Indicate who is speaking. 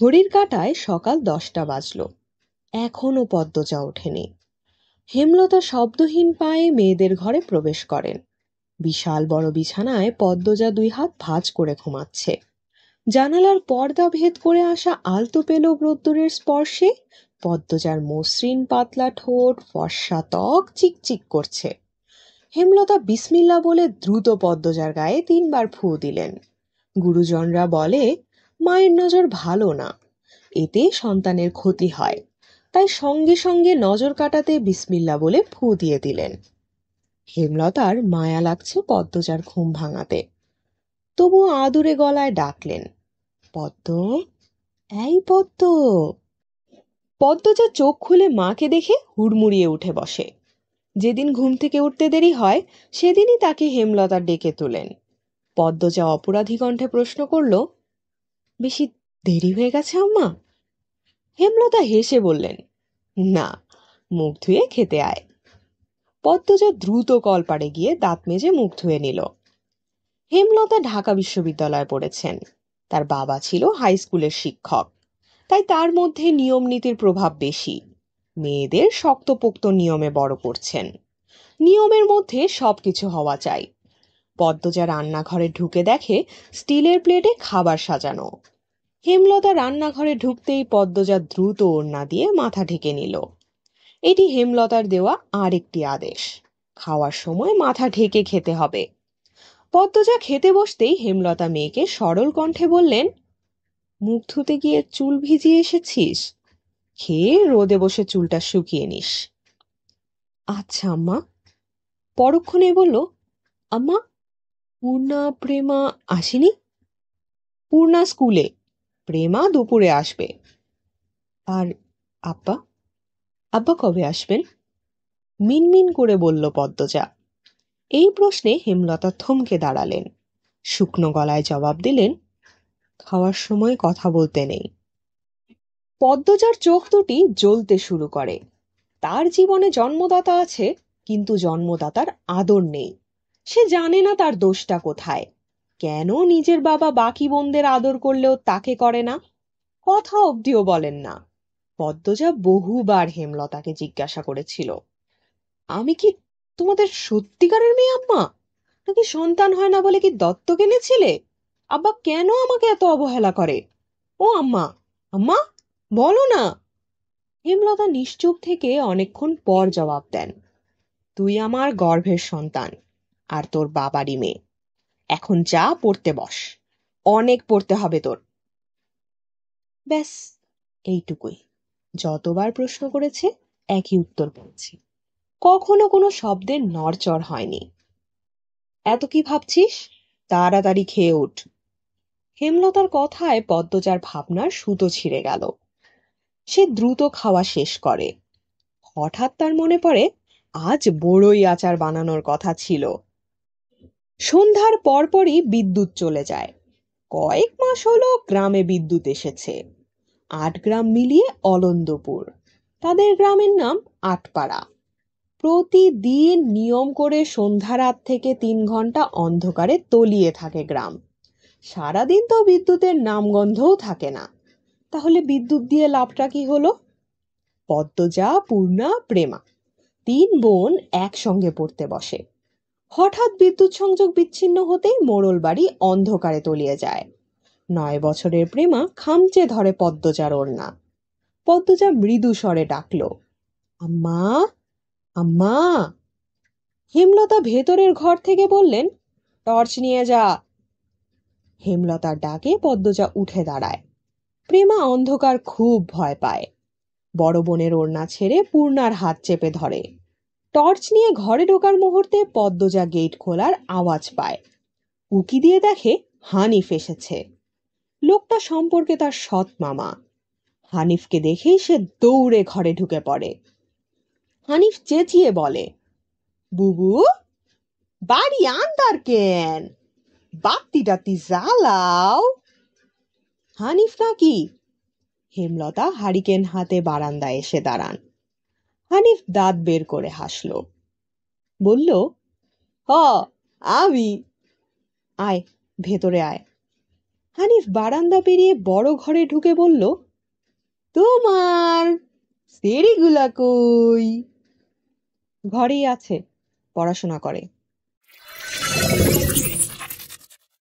Speaker 1: ঘড়ির কাঁটায় সকাল 10টা বাজল। এখনো পদ্মজা ওঠেনি। হেমলতা শব্দহীন পায়ে মেয়েদের ঘরে প্রবেশ করেন। বিশাল বড় বিছানায় পদ্মজা 2 হাত ভাঁজ করে ঘুমাচ্ছে। জানালার পর্দা ভেদ করে আসা আলতো পেলো রোদ্দুরের স্পর্শে পদ্মজার মসৃণ পাতলা ঠোঁট, ফর্সা ত্বক চিকচিক করছে। হেমলতা বিসমিল্লা বলে দ্রুত পদ্মজার গায়ে 3বার ফু দিলেন। গুরুজনরা বলে মায়ের নজর ভালো না, এতে সন্তানের ক্ষতি হয়, তাই সঙ্গে সঙ্গে নজর কাটাতে বিসমিল্লা বলে ফু দিয়ে দিলেন। হেমলতার মায়া লাগছে পদ্মজার ঘুম ভাঙাতে, তবুও আদুরে গলায় ডাকলেন, পদ্ম, এই পদ্ম। পদ্মজা চোখ খুলে মাকে দেখে হুড়মুড়িয়ে উঠে বসে। যেদিন ঘুম থেকে উঠতে দেরি হয় সেদিনই তাকে হেমলতা ডেকে তোলেন। পদ্মজা অপরাধী কণ্ঠে প্রশ্ন করল, বেশি দেরি হয়ে গেছে আম্মা? হেমলতা হেসে বললেন, না, মুখ ধুয়ে খেতে আয়। পদ্মজা দ্রুত কলপাড়ে গিয়ে দাঁত মেজে মুখ ধুয়ে নিল। হেমলতা ঢাকা বিশ্ববিদ্যালয়ে পড়েছেন। তার বাবা ছিল হাই স্কুলের শিক্ষক, তাই তার মধ্যে নিয়ম নীতির প্রভাব বেশি। মেয়েদের শক্তপোক্ত নিয়মে বড় করছেন। নিয়মের মধ্যে সবকিছু হওয়া চাই। পদ্মজা রান্নাঘরে ঢুকে দেখে স্টিলের প্লেটে খাবার সাজানো। হেমলতা রান্নাঘরে ঢুকতেই পদ্মজা দ্রুত ওড়না দিয়ে মাথা ঢেকে নিল। এটি হেমলতার দেওয়া আরেকটি আদেশ, খাওয়ার সময় মাথা ঢেকে খেতে হবে। পদ্মজা খেতে বসতেই হেমলতা মেয়েকে সরল কণ্ঠে বললেন, মুখ ধুতে গিয়ে চুল ভিজিয়ে এসেছিস, খেয়ে রোদে বসে চুলটা শুকিয়ে নিস। আচ্ছা আম্মা। পরক্ষণে বলল, আম্মা, পূর্ণা প্রেমা আসেনি? পূর্ণা স্কুলে, প্রেমা দুপুরে আসবে। আর আব্বা? আব্বা কবে আসবেন? মিনমিন করে বলল পদ্মজা। এই প্রশ্নে হেমলতা থমকে দাঁড়ালেন। শুকনো গলায় জবাব দিলেন, খাওয়ার সময় কথা বলতে নেই। পদ্মজার চোখ দুটি জ্বলতে শুরু করে। তার জীবনে জন্মদাতা আছে, কিন্তু জন্মদাতার আদর নেই। সে জানে না তার দোষটা কোথায়, কেন নিজের বাবা বাকি বোনদের আদর করলেও তাকে করে না, কথা অবধিও বলেন না। পদ্মজা বহুবার হেমলতাকে জিজ্ঞাসা করেছিল, আমি কি তোমাদের সত্যিকারের মেয়ে আম্মা, নাকি সন্তান হয় না বলে কি দত্তক এনেছিলে? আব্বা কেন আমাকে এত অবহেলা করে? ও আম্মা, আম্মা, বলো না। হেমলতা নিশ্চুপ থেকে অনেকক্ষণ পর জবাব দেন, তুই আমার গর্ভের সন্তান, আর তোর বাবারই মেয়ে। এখন যা, পড়তে বস, অনেক পড়তে হবে তোর। ব্যাস, এইটুকুই। যতবার প্রশ্ন করেছে একই উত্তর পেয়েছি, কখনো কোনো শব্দের নড়চড় হয়নি। এত কি ভাবছিস, তাড়াতাড়ি খেয়ে উঠ। হেমলতার কথায় পদ্মজার ভাবনার সুতো ছিঁড়ে গেল। সে দ্রুত খাওয়া শেষ করে। হঠাৎ তার মনে পড়ে আজ বড়ই আচার বানানোর কথা ছিল। সন্ধ্যার পরপরই বিদ্যুৎ চলে যায়। কয়েক মাস হলো গ্রামে বিদ্যুৎ এসেছে। 8 গ্রাম মিলিয়ে অলন্দপুর, তাদের গ্রামের নাম আটপাড়া। প্রতিদিন নিয়ম করে সন্ধ্যা রাত থেকে 3 ঘন্টা অন্ধকারে তলিয়ে থাকে গ্রাম। সারাদিন তো বিদ্যুতের নামগন্ধও থাকে না। তাহলে বিদ্যুৎ দিয়ে লাভটা কি হলো? পদ্মজা, পূর্ণা, প্রেমা 3 বোন একসঙ্গে পড়তে বসে। হঠাৎ বিদ্যুৎ সংযোগ বিচ্ছিন্ন হতেই মোড়ল বাড়ি অন্ধকারে তলিয়ে যায়। 9 বছরের প্রেমা খামচে ধরে পদ্মজার ওড়না। পদ্মজা মৃদু স্বরে ডাকল, আম্মা, আম্মা। হেমলতা ভেতরের ঘর থেকে বললেন, টর্চ নিয়ে যা। হেমলতার ডাকে পদ্মজা উঠে দাঁড়ায়। প্রেমা অন্ধকার খুব ভয় পায়। বড় বোনের ওড়না ছেড়ে পূর্ণার হাত চেপে ধরে। টর্চ নিয়ে ঘরে ঢোকার মুহূর্তে পদ্মজা গেট খোলার আওয়াজ পায়। উকি দিয়ে দেখে হানিফ এসেছে। লোকটা সম্পর্কে তার সৎ মামা। হানিফকে দেখেই সে দৌড়ে ঘরে ঢুকে পড়ে। হানিফ চেঁচিয়ে বলে, বুবু, বাড়ি আন্দার কেন? বাতি টাতি জ্বালাও। হানিফ নাকি? হেমলতা হারিকেন হাতে বারান্দায় এসে দাঁড়ান। হানিফ দাঁত বের করে হাসল, বলল, হ, আমি। আয়, ভেতরে আয়। হানিফ বারান্দা পেরিয়ে বড় ঘরে ঢুকে বলল, তোমার সেরিগুলা কই? ঘরেই আছে, পড়াশোনা করে।